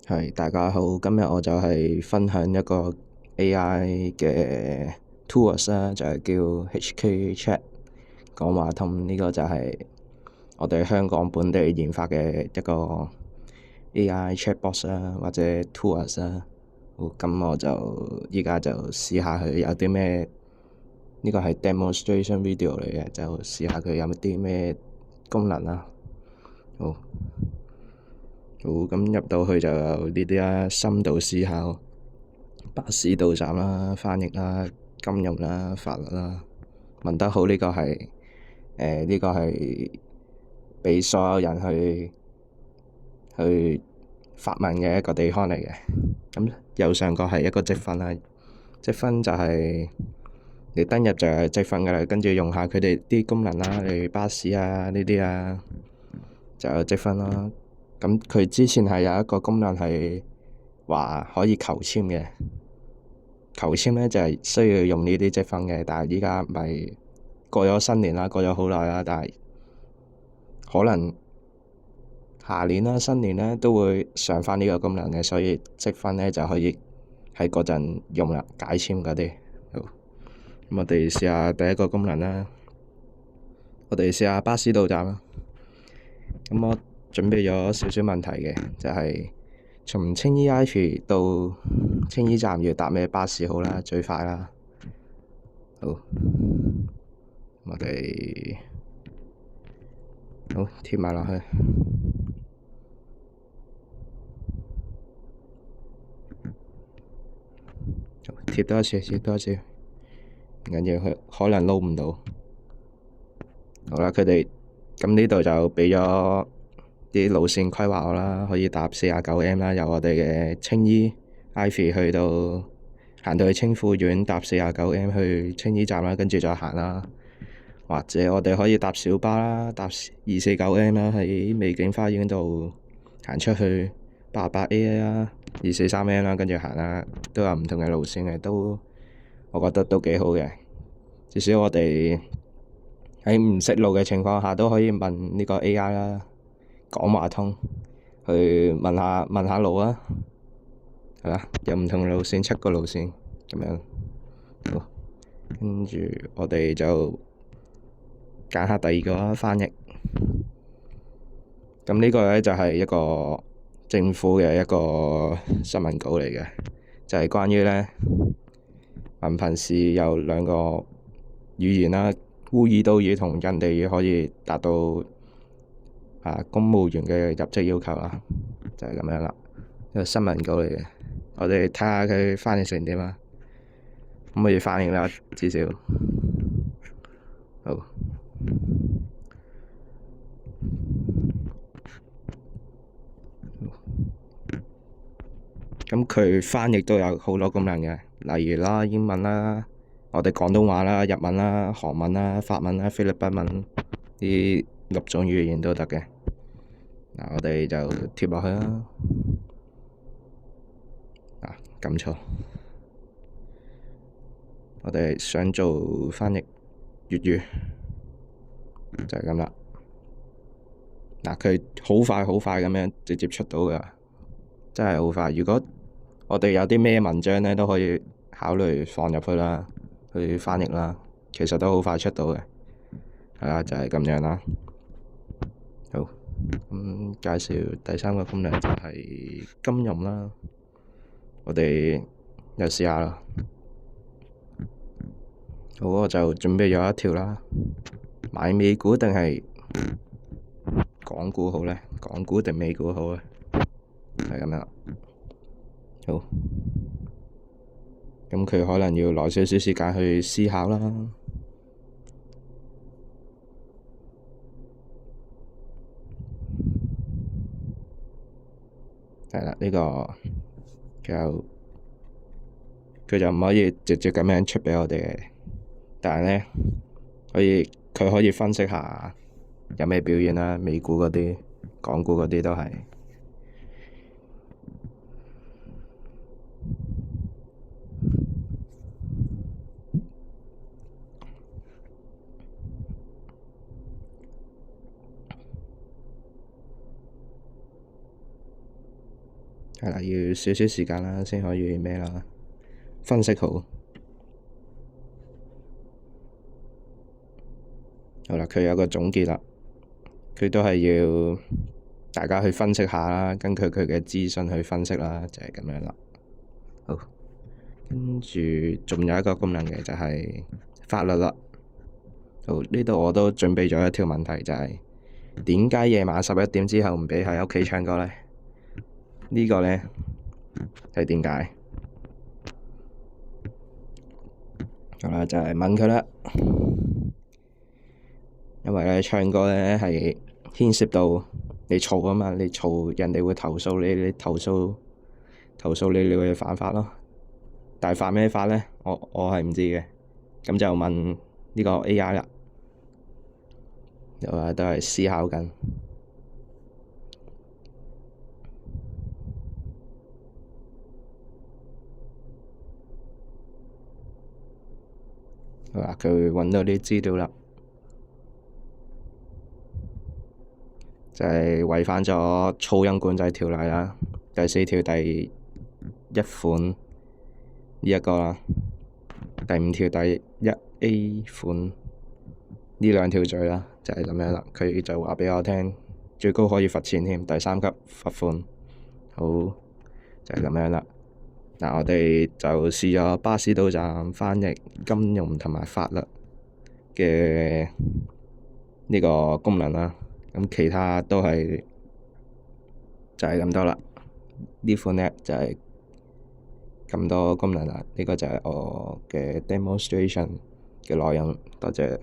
係，大家好，今日我就係分享一個 AI 嘅 tools 啦，就係叫 HK Chat 講話通。呢個就係我哋香港本地研發嘅一個 AI chatbot 啦，或者 tools 啦。好，咁我就依家就試下佢有啲咩，呢個係 demonstration video 嚟嘅，就試下佢有啲咩功能啦。好。好，咁入到去就有呢啲啦，深度思考、巴士到站啦、翻譯啦、金融啦、法律啦。問得好，呢個係呢個係畀所有人去發問嘅一個地方嚟嘅。咁右上角係一個積分啦，積分就係你登入就係積分噶啦，跟住用下佢哋啲功能啦，例如巴士啊呢啲啊，就有積分啦。咁佢之前係有一個功能係話可以求簽嘅，求簽咧就係需要用呢啲積分嘅，但係依家咪過咗新年啦，過咗好耐啦，但係可能下年啦、新年咧都會上返呢個功能嘅，所以積分咧就可以喺嗰陣用啦，解簽嗰啲。好，咁我哋試下第一個功能啦，我哋試下巴士到站啦。咁我準備咗少少問題嘅，就係從青衣 Ivy 到青衣站要搭咩巴士好啦，最快啦。好，我哋好貼埋落去，貼多一次，貼多一次，唔緊要，佢可能撈唔到。好啦，佢哋咁呢度就畀咗啲路線規劃我啦，可以搭49M啦，由我哋嘅青衣 Ivy 去到行到去青富苑，搭49M去青衣站啦，跟住再行啦。或者我哋可以搭小巴啦，搭249M啦，喺美景花園度行出去88A 啦，243M啦，跟住行啦，都有唔同嘅路線嘅，都我覺得都幾好嘅。至少我哋喺唔識路嘅情況下，都可以問呢個 AI 啦，講話通去問下路啊，係啦，有唔同嘅路線，7個路線咁樣。好，跟住我哋就揀下第二個啦，翻譯。咁呢個咧就係一個政府嘅一個新聞稿嚟嘅，就係關於咧文憑試有兩個語言啦，烏爾都語同印地語可以達到公務員嘅入職要求啦，就係咁樣啦。一個新聞稿嚟嘅，我哋睇下佢翻譯成點啊？可唔可以翻譯啦？至少好。咁佢翻譯都有好多功能嘅，例如啦英文啦，我哋廣東話啦、日文啦、韓文啦、法文啦、菲律賓文呢6種語言都得嘅。嗱，我哋就貼落去啦。撳錯，我哋想做翻譯粵語，就係咁啦。嗱，佢好快好快咁樣直接出到㗎，真係好快。如果我哋有啲咩文章咧，都可以考慮放入去啦，去翻譯啦，其實都好快出到嘅。係啦，就係咁樣啦。好，咁介紹第三個功能就係金融啦。我哋又試下啦。好，我就準備咗一條啦。買美股定係港股好咧？港股定美股好咧？係咁樣。好，咁佢可能要耐少少時間去思考啦。係啦，呢個佢就唔可以直接咁樣出畀我哋嘅，但係咧佢可以分析下有咩表現啦，美股嗰啲、港股嗰啲都係。係啦，要少少時間啦，先可以咩啦，分析好。好啦，佢有個總結啦，佢都係要大家去分析下啦，根據佢嘅資訊去分析啦，就係咁樣啦。好，跟住仲有一個功能嘅就係法律啦。好，呢度我都準備咗一條問題，就係點解夜晚11點之後唔畀喺屋企唱歌咧？呢個咧係點解？好啦，就係問佢啦。因為咧唱歌咧係牽涉到你嘈啊嘛，你嘈人哋會投訴你，你投訴你會犯法咯。但係犯咩法咧？我係唔知嘅。咁就問呢個 AI 啦，又話都係思考緊。佢話佢揾到啲資料啦，就係違反咗噪音管制條例啦，第4條第1款呢一個啦，第5條第1A 款呢兩條罪啦，就係咁樣啦。佢就話畀我聽，最高可以罰錢添，第3級罰款。好，就係咁樣啦。嗱，我哋就試咗巴士到站翻譯金融同埋法律嘅呢個功能啦。咁其他都係就係咁多啦。呢款呢就係咁多功能啦。呢個就係我嘅 demonstration 嘅內容。多謝。